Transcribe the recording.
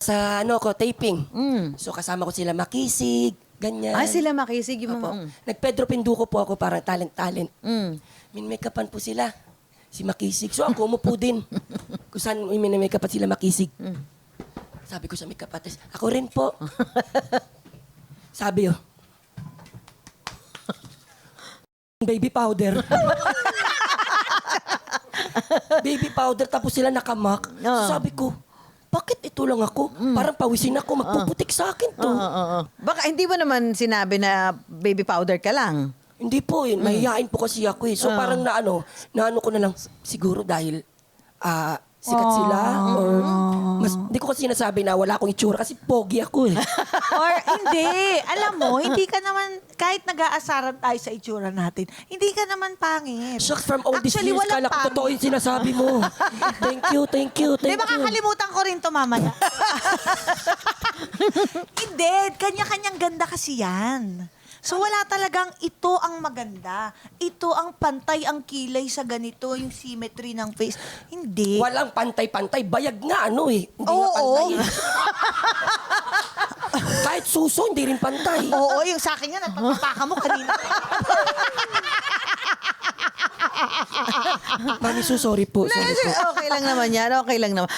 Sa ano ko, taping. Mm. So kasama ko sila Makisig, ganyan. Ah, sila makisig yung Opo. mga... Nag-Pedro Pinduco po ako para talent-talent. Mm. Min-makeupan po sila. Si Makisig. So ako umupo din. Kung saan min-makeupan sila Makisig. Sabi ko sa makeup artist, ako rin po. Sabi baby powder. Baby powder, tapos sila nakamak. Oo. Sabi ko, bakit ito lang ako? Parang pawisin ako, magpuputik sa akin to. Baka hindi mo naman sinabi na baby powder ka lang. Hindi po yun, mahihain po kasi ako eh. So parang naano ko na lang, siguro dahil sikat sila or mas, hindi ko kasi sinasabi na wala akong itsura kasi pogi ako eh. Or hindi. Alam mo, hindi ka naman, kahit nag-aasaran tayo sa itsura natin, hindi ka naman pangit. Shucks, from all these Actually, years, walang kala ko totoo yung sinasabi mo. Thank you, thank you, Di thank ba you. kakalimutan ko rin to mamaya? Hindi. Kanya-kanyang ganda kasi yan. So wala talagang ito ang maganda. Ito ang pantay ang kilay sa ganito, yung symmetry ng face. Hindi. Walang pantay-pantay, bayag nga ano eh. Hindi nga Oo. pantay eh. Kahit suso, hindi rin pantay. Oo, yung sa akin nga, napapaka mo kanina. Mami, so sorry po. Sorry po. Okay lang naman yan, okay lang naman.